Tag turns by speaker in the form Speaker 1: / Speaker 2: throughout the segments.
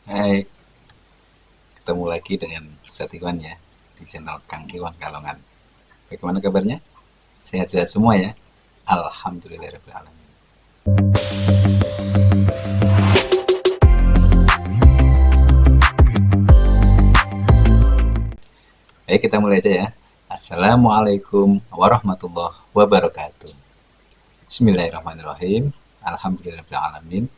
Speaker 1: Hai, ketemu lagi dengan Ustadz Iwan ya di channel Kang Iwan Kalongan. Bagaimana kabarnya? Sehat-sehat semua ya? Alhamdulillahirrahmanirrahim. Baik, kita mulai aja ya. Assalamualaikum warahmatullahi wabarakatuh. Bismillahirrahmanirrahim. Alhamdulillahirrahmanirrahim.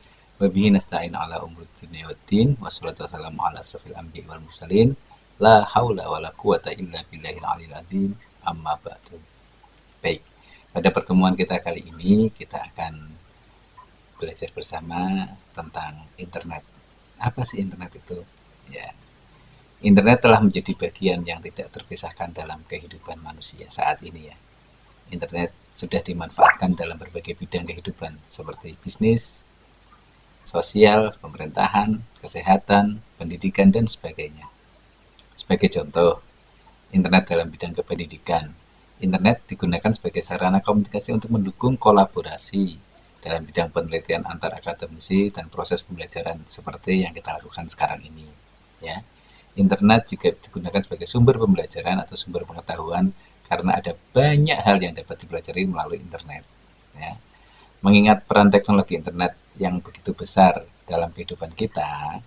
Speaker 1: Wabihi nasta'in ala umur dunia waddin. Wassalatu wassalamu ala asrafil anbiya wal mursalin. La haula wa la quwata illa billahil aliyil azim. Amma ba'du. Baik, pada pertemuan kita kali ini kita akan belajar bersama tentang internet. Apa sih internet itu? Ya, internet telah menjadi bagian yang tidak terpisahkan dalam kehidupan manusia saat ini ya. Internet sudah dimanfaatkan dalam berbagai bidang kehidupan seperti bisnis, sosial, pemerintahan, kesehatan, pendidikan, dan sebagainya. Sebagai contoh, internet dalam bidang kependidikan. Internet digunakan sebagai sarana komunikasi untuk mendukung kolaborasi dalam bidang penelitian antar akademisi dan proses pembelajaran seperti yang kita lakukan sekarang ini. Ya, internet juga digunakan sebagai sumber pembelajaran atau sumber pengetahuan karena ada banyak hal yang dapat dipelajari melalui internet. Ya, mengingat peran teknologi internet yang begitu besar dalam kehidupan kita,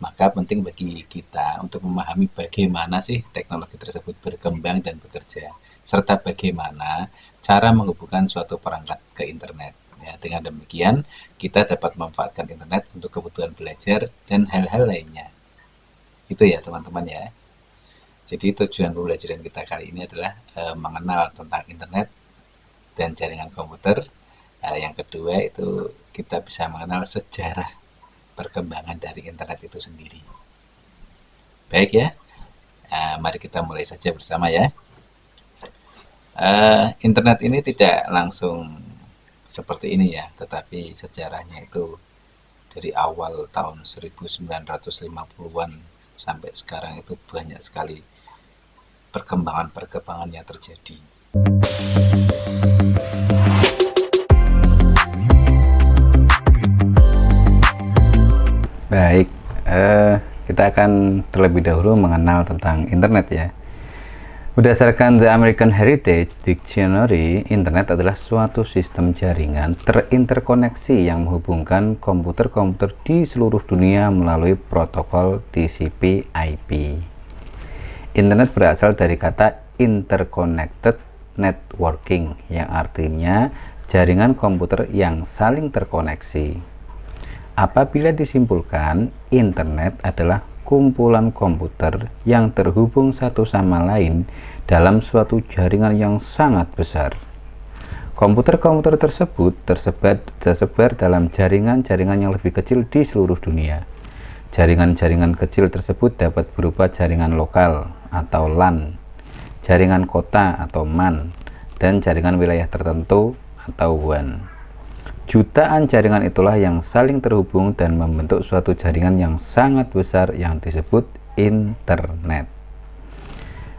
Speaker 1: maka penting bagi kita untuk memahami bagaimana sih teknologi tersebut berkembang dan bekerja, serta bagaimana cara menghubungkan suatu perangkat ke internet. Ya, dengan demikian, kita dapat memanfaatkan internet untuk kebutuhan belajar dan hal-hal lainnya. Itu ya teman-teman ya. Jadi tujuan pembelajaran kita kali ini adalah mengenal tentang internet dan jaringan komputer. Yang kedua itu kita bisa mengenal sejarah perkembangan dari internet itu sendiri. Baik ya, mari kita mulai saja bersama ya. Internet ini tidak langsung seperti ini ya, tetapi sejarahnya itu dari awal tahun 1950-an sampai sekarang itu banyak sekali perkembangan-perkembangan yang terjadi. Baik, kita akan terlebih dahulu mengenal tentang internet ya. Berdasarkan The American Heritage Dictionary, internet adalah suatu sistem jaringan terinterkoneksi yang menghubungkan komputer-komputer di seluruh dunia melalui protokol TCP/IP. Internet berasal dari kata interconnected networking yang artinya jaringan komputer yang saling terkoneksi. Apabila disimpulkan, internet adalah kumpulan komputer yang terhubung satu sama lain dalam suatu jaringan yang sangat besar. Komputer-komputer tersebut tersebar dalam jaringan-jaringan yang lebih kecil di seluruh dunia. Jaringan-jaringan kecil tersebut dapat berupa jaringan lokal atau LAN, jaringan kota atau MAN, dan jaringan wilayah tertentu atau WAN. Jutaan jaringan itulah yang saling terhubung dan membentuk suatu jaringan yang sangat besar yang disebut internet.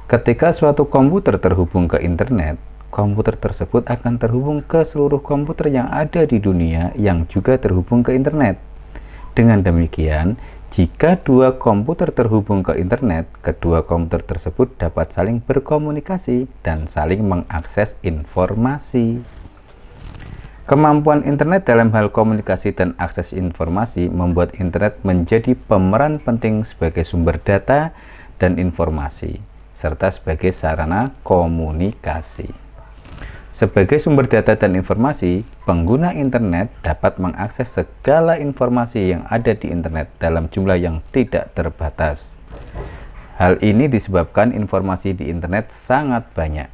Speaker 1: Ketika suatu komputer terhubung ke internet, komputer tersebut akan terhubung ke seluruh komputer yang ada di dunia yang juga terhubung ke internet. Dengan demikian, jika dua komputer terhubung ke internet, kedua komputer tersebut dapat saling berkomunikasi dan saling mengakses informasi. Kemampuan internet dalam hal komunikasi dan akses informasi membuat internet menjadi pemeran penting sebagai sumber data dan informasi, serta sebagai sarana komunikasi. Sebagai sumber data dan informasi, pengguna internet dapat mengakses segala informasi yang ada di internet dalam jumlah yang tidak terbatas. Hal ini disebabkan informasi di internet sangat banyak.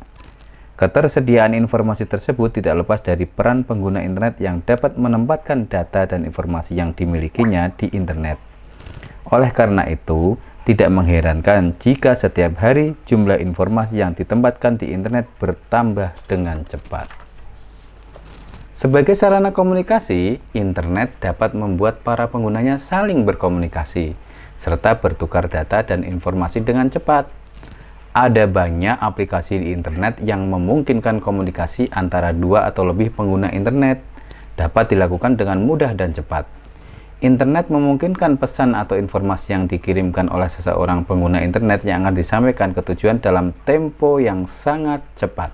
Speaker 1: Ketersediaan informasi tersebut tidak lepas dari peran pengguna internet yang dapat menempatkan data dan informasi yang dimilikinya di internet. Oleh karena itu, tidak mengherankan jika setiap hari jumlah informasi yang ditempatkan di internet bertambah dengan cepat. Sebagai sarana komunikasi, internet dapat membuat para penggunanya saling berkomunikasi, serta bertukar data dan informasi dengan cepat. Ada banyak aplikasi di internet yang memungkinkan komunikasi antara dua atau lebih pengguna internet dapat dilakukan dengan mudah dan cepat.
Speaker 2: Internet memungkinkan pesan atau informasi yang dikirimkan oleh seseorang pengguna internet yang akan disampaikan ke tujuan dalam tempo yang sangat cepat.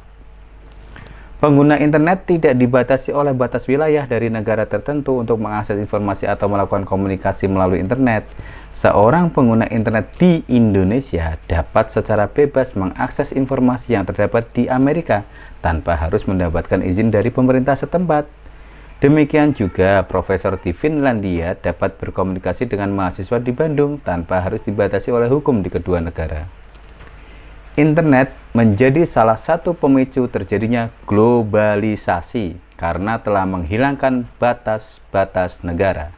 Speaker 2: Pengguna internet tidak dibatasi oleh batas wilayah dari negara tertentu untuk mengakses informasi atau melakukan komunikasi melalui internet. Seorang pengguna internet di Indonesia dapat secara bebas mengakses informasi yang terdapat di Amerika tanpa harus mendapatkan izin dari pemerintah setempat. Demikian juga profesor di Finlandia dapat berkomunikasi dengan mahasiswa di Bandung tanpa harus dibatasi oleh hukum di kedua negara. Internet menjadi salah satu pemicu terjadinya globalisasi karena telah menghilangkan batas-batas negara.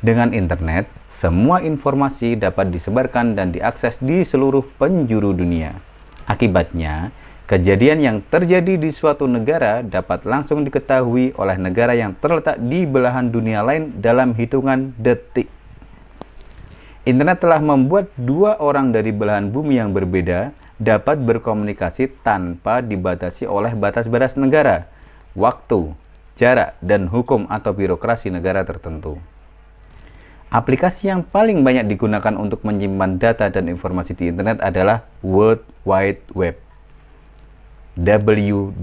Speaker 2: Dengan internet, semua informasi dapat disebarkan dan diakses di seluruh penjuru dunia. Akibatnya, kejadian yang terjadi di suatu negara dapat langsung diketahui oleh negara yang terletak di belahan dunia lain dalam hitungan detik. Internet telah membuat dua orang dari belahan bumi yang berbeda dapat berkomunikasi tanpa dibatasi oleh batas-batas negara, waktu, jarak, dan hukum atau birokrasi negara tertentu. Aplikasi yang paling banyak digunakan untuk menyimpan data dan informasi di internet adalah World Wide Web. www.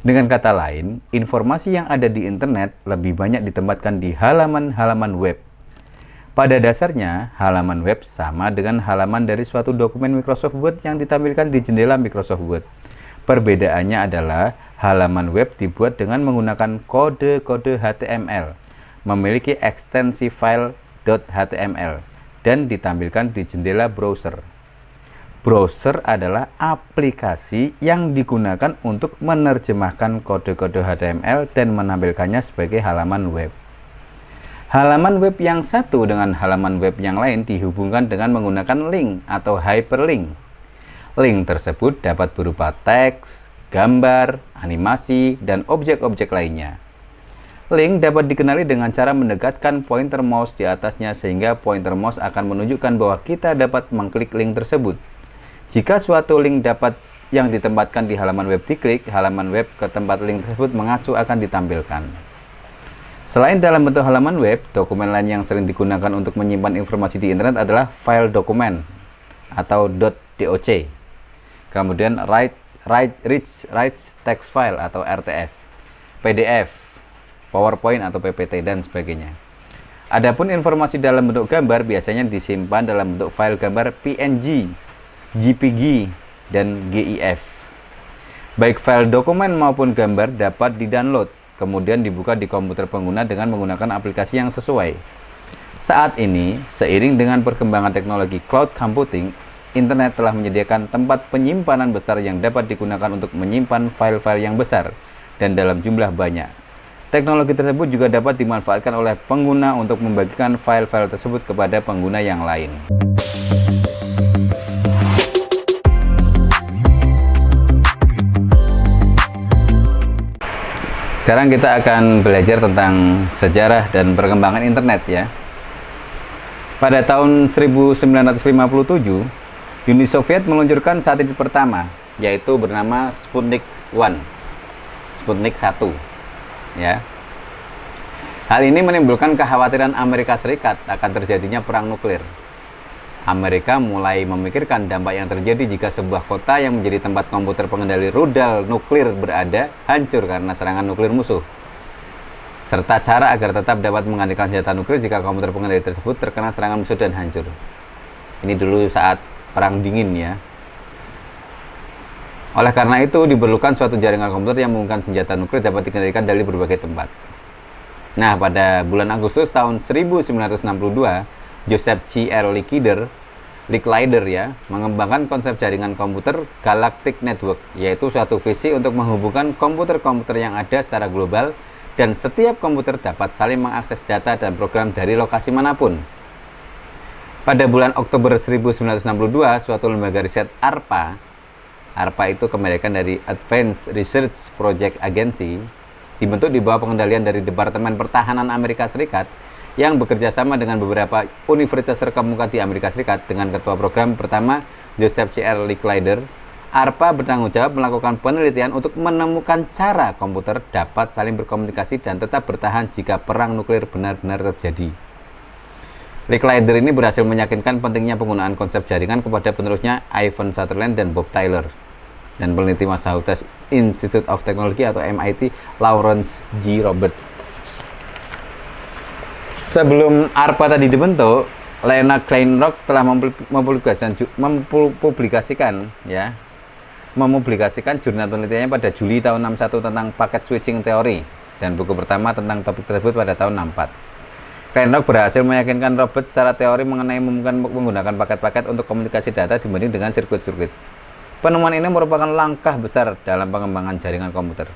Speaker 2: Dengan kata lain, informasi yang ada di internet lebih banyak ditempatkan di halaman-halaman web. Pada dasarnya, halaman web sama dengan halaman dari suatu dokumen Microsoft Word yang ditampilkan di jendela Microsoft Word. Perbedaannya adalah halaman web dibuat dengan menggunakan kode-kode HTML, memiliki ekstensi file .html, dan ditampilkan di jendela browser. Browser adalah aplikasi yang digunakan untuk menerjemahkan kode-kode HTML dan menampilkannya sebagai halaman web. Halaman web yang satu dengan halaman web yang lain dihubungkan dengan menggunakan link atau hyperlink. Link tersebut dapat berupa teks, gambar, animasi, dan objek-objek lainnya. Link dapat dikenali dengan cara mendekatkan pointer mouse di atasnya sehingga pointer mouse akan menunjukkan bahwa kita dapat mengklik link tersebut. Jika suatu link yang ditempatkan di halaman web diklik, halaman web ke tempat link tersebut mengacu akan ditampilkan. Selain dalam bentuk halaman web, dokumen lain yang sering digunakan untuk menyimpan informasi di internet adalah file dokumen atau .doc. Kemudian rich text file atau RTF, PDF, PowerPoint atau PPT, dan sebagainya. Adapun informasi dalam bentuk gambar biasanya disimpan dalam bentuk file gambar PNG, JPG, dan GIF. Baik file dokumen maupun gambar dapat di-download, kemudian dibuka di komputer pengguna dengan menggunakan aplikasi yang sesuai. Saat ini, seiring dengan perkembangan teknologi cloud computing, internet telah menyediakan tempat penyimpanan besar yang dapat digunakan untuk menyimpan file-file yang besar dan dalam jumlah banyak. Teknologi tersebut juga dapat dimanfaatkan oleh pengguna untuk membagikan file-file tersebut kepada pengguna yang lain. Sekarang kita akan belajar tentang sejarah dan perkembangan internet ya. Pada tahun 1957, Uni Soviet meluncurkan satelit pertama, yaitu bernama Sputnik 1. Sputnik 1 ya. Hal ini menimbulkan kekhawatiran Amerika Serikat akan terjadinya perang nuklir. Amerika mulai memikirkan dampak yang terjadi jika sebuah kota yang menjadi tempat komputer pengendali rudal nuklir berada hancur karena serangan nuklir musuh, serta cara agar tetap dapat menggantikan senjata nuklir jika komputer pengendali tersebut terkena serangan musuh dan hancur. Ini dulu saat perang dingin ya. Oleh karena itu diperlukan suatu jaringan komputer yang menggunakan senjata nuklir dapat dikendalikan dari berbagai tempat. Nah, pada bulan Agustus tahun 1962, Joseph C.R. Licklider ya, mengembangkan konsep jaringan komputer Galactic Network, yaitu suatu visi untuk menghubungkan komputer-komputer yang ada secara global dan setiap komputer dapat saling mengakses data dan program dari lokasi manapun. Pada bulan Oktober 1962, suatu lembaga riset ARPA itu kemerdekaan dari Advanced Research Project Agency, dibentuk di bawah pengendalian dari Departemen Pertahanan Amerika Serikat yang bekerja sama dengan beberapa universitas terkemuka di Amerika Serikat dengan ketua program pertama Joseph C.R. Licklider ARPA bertanggung jawab melakukan penelitian untuk menemukan cara komputer dapat saling berkomunikasi dan tetap bertahan jika perang nuklir benar-benar terjadi. Licklider ini berhasil meyakinkan pentingnya penggunaan konsep jaringan kepada penerusnya Ivan Sutherland dan Bob Tyler, dan peneliti Massachusetts Institute of Technology atau MIT Lawrence G. Roberts. Sebelum ARPA tadi dibentuk, Leonard Kleinrock telah mempublikasikan jurnal penelitiannya pada Juli tahun 61 tentang paket switching teori, dan buku pertama tentang topik tersebut pada tahun 64. Kleinrock berhasil meyakinkan Roberts secara teori mengenai menggunakan paket-paket untuk komunikasi data dibanding dengan sirkuit-sirkuit. Penemuan ini merupakan langkah besar dalam pengembangan jaringan komputer.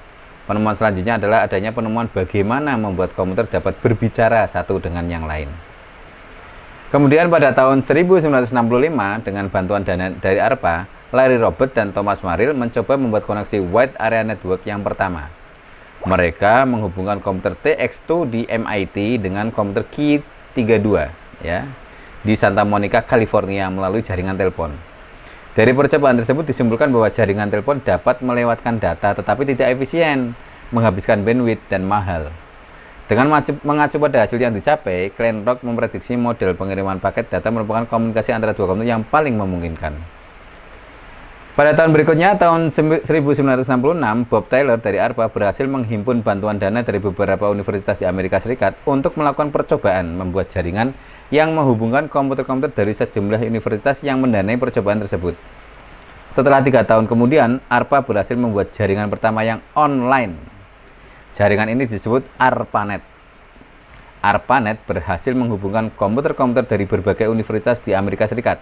Speaker 2: Penemuan selanjutnya adalah adanya penemuan bagaimana membuat komputer dapat berbicara satu dengan yang lain. Kemudian pada tahun 1965, dengan bantuan dana dari ARPA, Larry Roberts dan Thomas Marrill mencoba membuat koneksi Wide Area Network yang pertama. Mereka menghubungkan komputer TX2 di MIT dengan komputer Key32 ya, di Santa Monica, California melalui jaringan telepon. Dari percobaan tersebut disimpulkan bahwa jaringan telepon dapat melewatkan data tetapi tidak efisien, menghabiskan bandwidth dan mahal. Dengan mengacu pada hasil yang dicapai, Kleinrock memprediksi model pengiriman paket data merupakan komunikasi antara dua komputer yang paling memungkinkan. Pada tahun berikutnya, tahun 1966, Bob Tyler dari ARPA berhasil menghimpun bantuan dana dari beberapa universitas di Amerika Serikat untuk melakukan percobaan membuat jaringan yang menghubungkan komputer-komputer dari sejumlah universitas yang mendanai percobaan tersebut. Setelah 3 tahun kemudian, ARPA berhasil membuat jaringan pertama yang online. Jaringan ini disebut ARPANET. ARPANET berhasil menghubungkan komputer-komputer dari berbagai universitas di Amerika Serikat,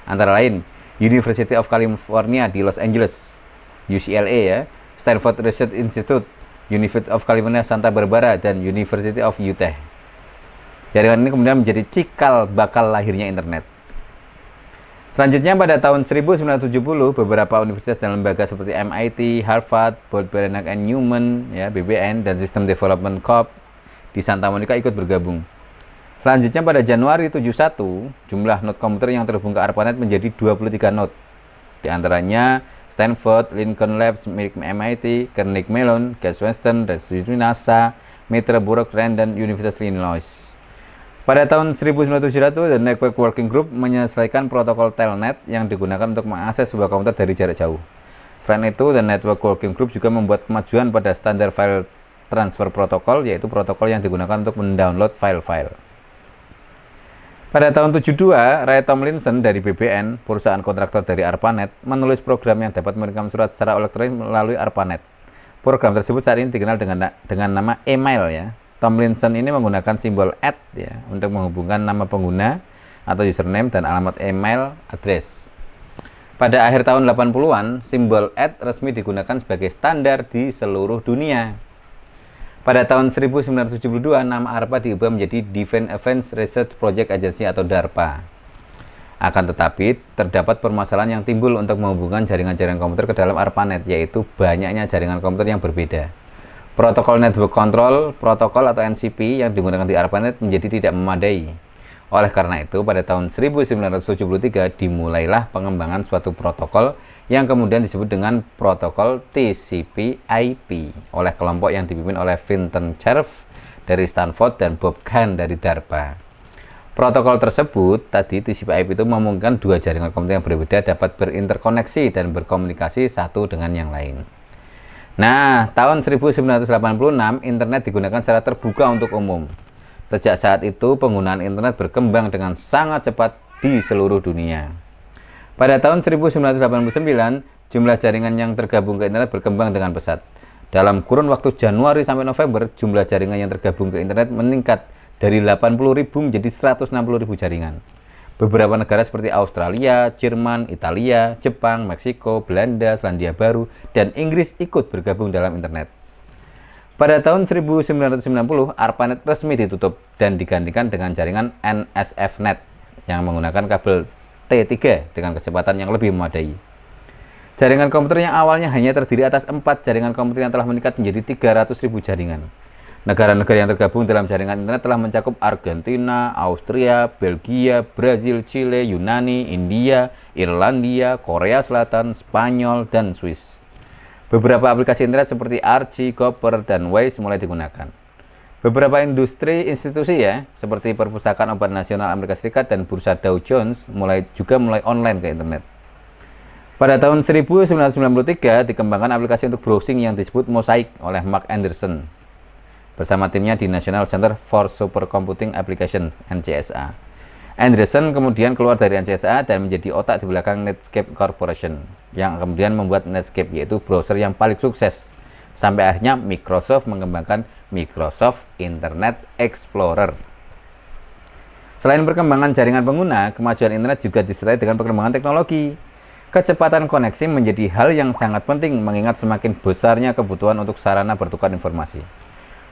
Speaker 2: antara lain University of California di Los Angeles, UCLA ya, Stanford Research Institute, University of California Santa Barbara, dan University of Utah. Jaringan ini kemudian menjadi cikal bakal lahirnya internet. Selanjutnya pada tahun 1970, beberapa universitas dan lembaga seperti MIT, Harvard, Bernard and Newman, ya, BBN, dan System Development Corp di Santa Monica ikut bergabung. Selanjutnya pada Januari 71, jumlah node komputer yang terhubung ke ARPANET menjadi 23 node. Di antaranya Stanford, Lincoln Labs milik MIT, Carnegie Mellon, Case Western, NASA, Meterborough, dan Universitas Illinois. Pada tahun 1971, The Network Working Group menyelesaikan protokol Telnet yang digunakan untuk mengakses sebuah komputer dari jarak jauh. Selain itu, The Network Working Group juga membuat kemajuan pada standar file transfer protokol, yaitu protokol yang digunakan untuk mendownload file-file. Pada tahun 72, Ray Tomlinson dari BBN, perusahaan kontraktor dari ARPANET, menulis program yang dapat mengirim surat secara elektronik melalui ARPANET. Program tersebut saat ini dikenal dengan nama email ya. Tomlinson ini menggunakan simbol @ ya untuk menghubungkan nama pengguna atau username dan alamat email address. Pada akhir tahun 80-an, simbol @ resmi digunakan sebagai standar di seluruh dunia. Pada tahun 1972, nama ARPA diubah menjadi Defense Advanced Research Project Agency atau DARPA. Akan tetapi, terdapat permasalahan yang timbul untuk menghubungkan jaringan-jaringan komputer ke dalam ARPANET, yaitu banyaknya jaringan komputer yang berbeda. Protokol Network Control, protokol atau NCP yang digunakan di ARPANET menjadi tidak memadai. Oleh karena itu, pada tahun 1973 dimulailah pengembangan suatu protokol yang kemudian disebut dengan protokol TCP/IP oleh kelompok yang dipimpin oleh Vinton Cerf dari Stanford dan Bob Kahn dari DARPA. Protokol tersebut, tadi TCP/IP itu memungkinkan dua jaringan komputer yang berbeda dapat berinterkoneksi dan berkomunikasi satu dengan yang lain. Nah, tahun 1986 internet digunakan secara terbuka untuk umum. Sejak saat itu, penggunaan internet berkembang dengan sangat cepat di seluruh dunia. Pada tahun 1989, jumlah jaringan yang tergabung ke internet berkembang dengan pesat. Dalam kurun waktu Januari sampai November, jumlah jaringan yang tergabung ke internet meningkat dari 80.000 menjadi 160.000 jaringan. Beberapa negara seperti Australia, Jerman, Italia, Jepang, Meksiko, Belanda, Selandia Baru, dan Inggris ikut bergabung dalam internet. Pada tahun 1990, ARPANET resmi ditutup dan digantikan dengan jaringan NSFNet yang menggunakan kabel T3 dengan kecepatan yang lebih memadai. Jaringan komputer yang awalnya hanya terdiri atas 4 jaringan komputer yang telah meningkat menjadi 300.000 jaringan. Negara-negara yang tergabung dalam jaringan internet telah mencakup Argentina, Austria, Belgia, Brazil, Chile, Yunani, India, Irlandia, Korea Selatan, Spanyol, dan Swiss. Beberapa aplikasi internet seperti Archie, Gopher, dan Waze mulai digunakan. Beberapa institusi seperti Perpustakaan Obat Nasional Amerika Serikat dan Bursa Dow Jones mulai online ke internet. Pada tahun 1993 dikembangkan aplikasi untuk browsing yang disebut Mosaic oleh Mark Anderson bersama timnya di National Center for Supercomputing Applications (NCSA). Anderson kemudian keluar dari NCSA dan menjadi otak di belakang Netscape Corporation yang kemudian membuat Netscape, yaitu browser yang paling sukses. Sampai akhirnya Microsoft mengembangkan Microsoft Internet Explorer. Selain perkembangan jaringan pengguna, kemajuan internet juga disertai dengan perkembangan teknologi. Kecepatan koneksi menjadi hal yang sangat penting mengingat semakin besarnya kebutuhan untuk sarana bertukar informasi.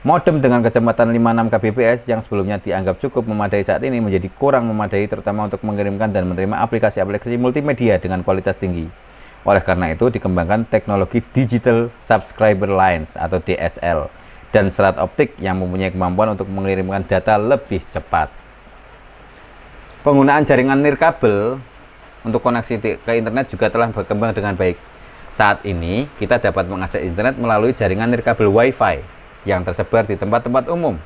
Speaker 2: Modem dengan kecepatan 56 kbps yang sebelumnya dianggap cukup memadai saat ini menjadi kurang memadai, terutama untuk mengirimkan dan menerima aplikasi-aplikasi multimedia dengan kualitas tinggi. Oleh karena itu dikembangkan teknologi Digital Subscriber Lines atau DSL dan serat optik yang mempunyai kemampuan untuk mengirimkan data lebih cepat. Penggunaan jaringan nirkabel untuk koneksi ke internet juga telah berkembang dengan baik. Saat ini kita dapat mengakses internet melalui jaringan nirkabel Wi-Fi yang tersebar di tempat-tempat umum,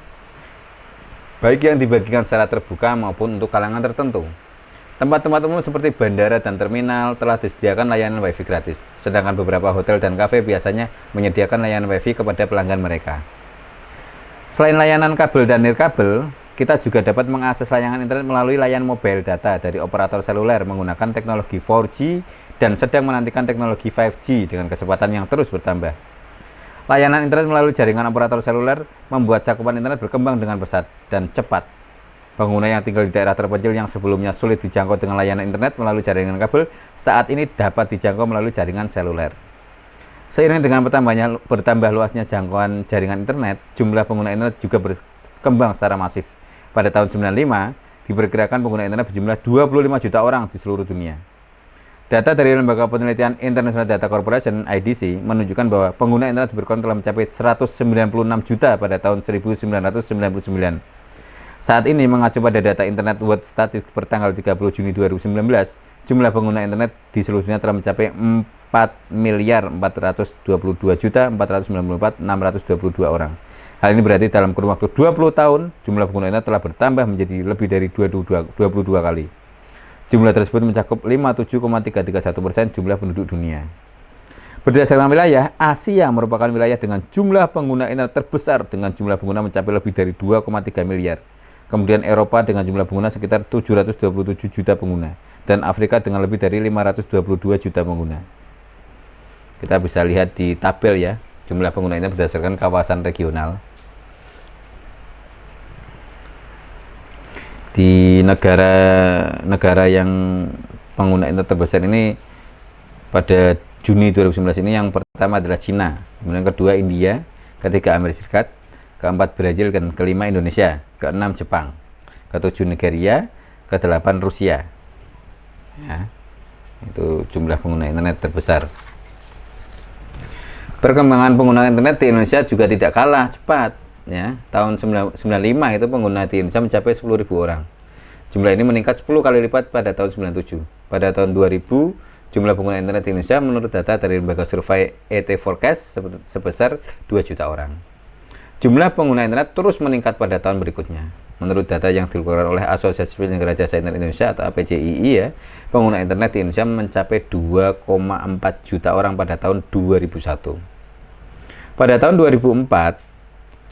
Speaker 2: baik yang dibagikan secara terbuka maupun untuk kalangan tertentu. Tempat-tempat umum seperti bandara dan terminal telah disediakan layanan Wi-Fi gratis, sedangkan beberapa hotel dan kafe biasanya menyediakan layanan Wi-Fi kepada pelanggan mereka. Selain layanan kabel dan nirkabel, kita juga dapat mengakses layanan internet melalui layanan mobile data dari operator seluler menggunakan teknologi 4G dan sedang menantikan teknologi 5G dengan kecepatan yang terus bertambah. Layanan internet melalui jaringan operator seluler membuat cakupan internet berkembang dengan pesat dan cepat. Pengguna yang tinggal di daerah terpencil yang sebelumnya sulit dijangkau dengan layanan internet melalui jaringan kabel, saat ini dapat dijangkau melalui jaringan seluler. Seiring dengan bertambah luasnya jangkauan jaringan internet, jumlah pengguna internet juga berkembang secara masif. Pada tahun 1995, diperkirakan pengguna internet berjumlah 25 juta orang di seluruh dunia. Data dari Lembaga Penelitian International Data Corporation (IDC) menunjukkan bahwa pengguna internet berkonten telah mencapai 196 juta pada tahun 1999. Saat ini mengacu pada data Internet World Statistics per tanggal 30 Juni 2019, jumlah pengguna internet di seluruh dunia telah mencapai 4.422.494.622 orang. Hal ini berarti dalam kurun waktu 20 tahun, jumlah pengguna internet telah bertambah menjadi lebih dari 22 kali. Jumlah tersebut mencakup 57,331% jumlah penduduk dunia. Berdasarkan wilayah, Asia merupakan wilayah dengan jumlah pengguna internet terbesar dengan jumlah pengguna mencapai lebih dari 2,3 miliar. Kemudian Eropa dengan jumlah pengguna sekitar 727 juta pengguna. Dan Afrika dengan lebih dari 522 juta pengguna. Kita bisa lihat di tabel ya, jumlah pengguna internet berdasarkan kawasan regional. Di negara yang pengguna internet terbesar ini pada Juni 2019 ini, yang pertama adalah Cina, kemudian kedua India, ketiga Amerika Serikat, keempat Brazil, dan kelima Indonesia, keenam Jepang, ketujuh Nigeria, kedelapan Rusia. Ya, itu jumlah pengguna internet terbesar. Perkembangan pengguna internet di Indonesia juga tidak kalah cepat. Ya, tahun 1995 itu pengguna di Indonesia mencapai 10.000 orang. Jumlah ini meningkat 10 kali lipat pada tahun 97. Pada tahun 2000, jumlah pengguna internet di Indonesia menurut data dari lembaga survei ET Forecast sebesar 2 juta orang. Jumlah pengguna internet terus meningkat pada tahun berikutnya. Menurut data yang dikeluarkan oleh Asosiasi Penyelenggara Jasa Internet Indonesia atau APJII ya, pengguna internet di Indonesia mencapai 2,4 juta orang pada tahun 2001. Pada tahun 2004,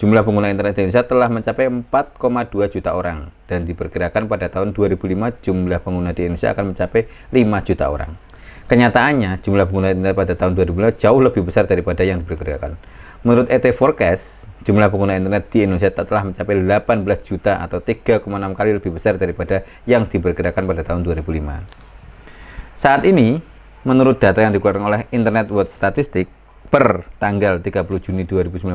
Speaker 2: jumlah pengguna internet di Indonesia telah mencapai 4,2 juta orang dan diperkirakan pada tahun 2005 jumlah pengguna di Indonesia akan mencapai 5 juta orang. Kenyataannya, jumlah pengguna internet pada tahun 2005 jauh lebih besar daripada yang diperkirakan. Menurut ET Forecast, jumlah pengguna internet di Indonesia telah mencapai 18 juta atau 3,6 kali lebih besar daripada yang diperkirakan pada tahun 2005. Saat ini, menurut data yang dikeluarkan oleh Internet World Statistics per tanggal 30 Juni 2019,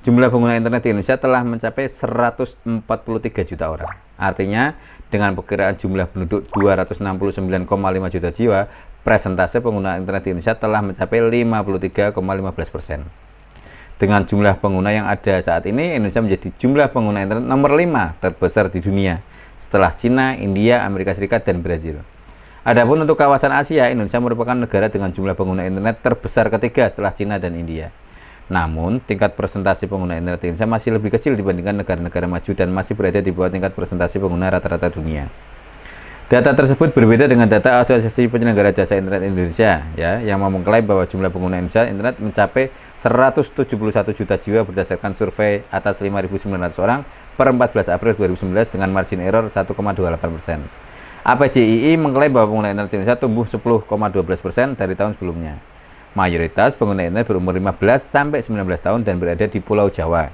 Speaker 2: jumlah pengguna internet di Indonesia telah mencapai 143 juta orang. Artinya, dengan perkiraan jumlah penduduk 269,5 juta jiwa, presentase pengguna internet di Indonesia telah mencapai 53,15%. Dengan jumlah pengguna yang ada saat ini, Indonesia menjadi jumlah pengguna internet nomor 5 terbesar di dunia setelah Cina, India, Amerika Serikat, dan Brazil. Adapun untuk kawasan Asia, Indonesia merupakan negara dengan jumlah pengguna internet terbesar ketiga setelah Cina dan India. Namun, tingkat persentase pengguna internet Indonesia masih lebih kecil dibandingkan negara-negara maju dan masih berada di bawah tingkat persentase pengguna rata-rata dunia. Data tersebut berbeda dengan data Asosiasi Penyelenggara Jasa Internet Indonesia, ya, yang mengklaim bahwa jumlah pengguna Indonesia internet mencapai 171 juta jiwa berdasarkan survei atas 5.900 orang per 14 April 2019 dengan margin error 1,28%. APJII mengklaim bahwa pengguna internet Indonesia tumbuh 10,12% dari tahun sebelumnya. Mayoritas pengguna internet berumur 15 sampai 19 tahun dan berada di Pulau Jawa.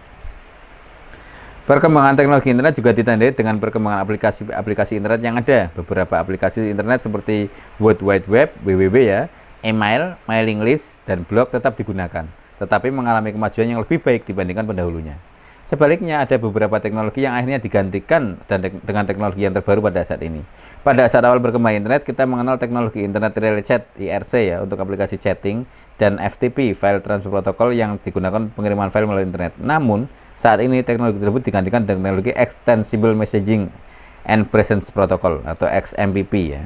Speaker 2: Perkembangan teknologi internet juga ditandai dengan perkembangan aplikasi internet yang ada. Beberapa aplikasi internet seperti World Wide Web, WWW ya, email, mailing list, dan blog tetap digunakan, tetapi mengalami kemajuan yang lebih baik dibandingkan pendahulunya. Sebaliknya, ada beberapa teknologi yang akhirnya digantikan dengan teknologi yang terbaru pada saat ini. Pada saat awal berkembang internet, kita mengenal teknologi Internet Relay Chat, IRC ya, untuk aplikasi chatting, dan FTP, File Transfer Protocol yang digunakan pengiriman file melalui internet. Namun, saat ini teknologi tersebut digantikan dengan teknologi Extensible Messaging and Presence Protocol atau XMPP ya,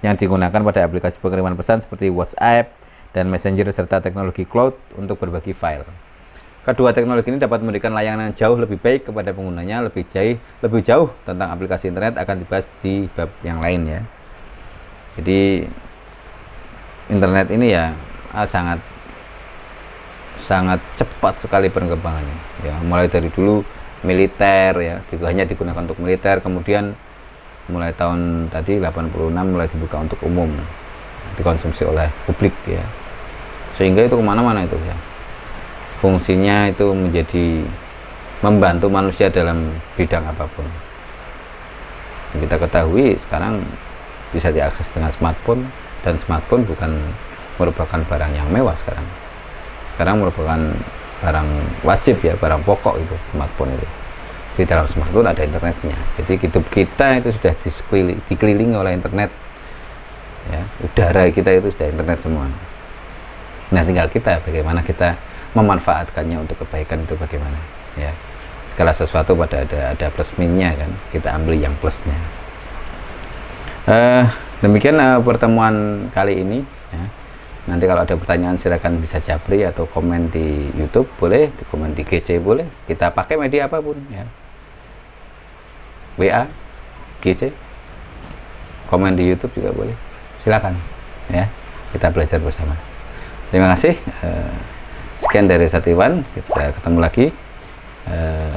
Speaker 2: yang digunakan pada aplikasi pengiriman pesan seperti WhatsApp dan Messenger serta teknologi cloud untuk berbagi file. Kedua teknologi ini dapat memberikan layanan jauh lebih baik kepada penggunanya. Lebih jauh tentang aplikasi internet akan dibahas di bab yang lain ya. Jadi internet ini ya sangat cepat sekali perkembangannya ya, mulai dari dulu militer ya, hanya digunakan untuk militer, kemudian mulai tahun tadi 86 mulai dibuka untuk umum, dikonsumsi oleh publik ya, sehingga itu kemana-mana itu ya, fungsinya itu menjadi membantu manusia dalam bidang apapun. Yang kita ketahui sekarang bisa diakses dengan smartphone, dan smartphone bukan merupakan barang yang mewah sekarang merupakan barang wajib ya, barang pokok itu smartphone itu. Di dalam smartphone ada internetnya, jadi hidup kita itu sudah dikelilingi oleh internet ya, udara kita itu sudah internet semua. Nah, tinggal kita bagaimana kita memanfaatkannya untuk kebaikan itu bagaimana ya. Segala sesuatu pada ada plus minusnya kan, kita ambil yang plusnya. Demikian pertemuan kali ini ya. Nanti kalau ada pertanyaan silakan bisa japri atau komen di YouTube boleh, di komen di GC boleh. Kita pakai media apapun ya. WA, GC, komen di YouTube juga boleh. Silakan ya. Kita belajar bersama. Terima kasih. Sekian dari Satriwan. Kita ketemu lagi.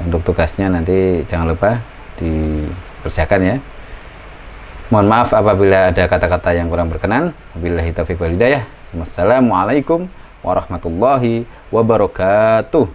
Speaker 2: Untuk tugasnya nanti jangan lupa dikerjakan ya. Mohon maaf apabila ada kata-kata yang kurang berkenan. Wabillahi taufiq wal hidayah. Wassalamualaikum warahmatullahi wabarakatuh.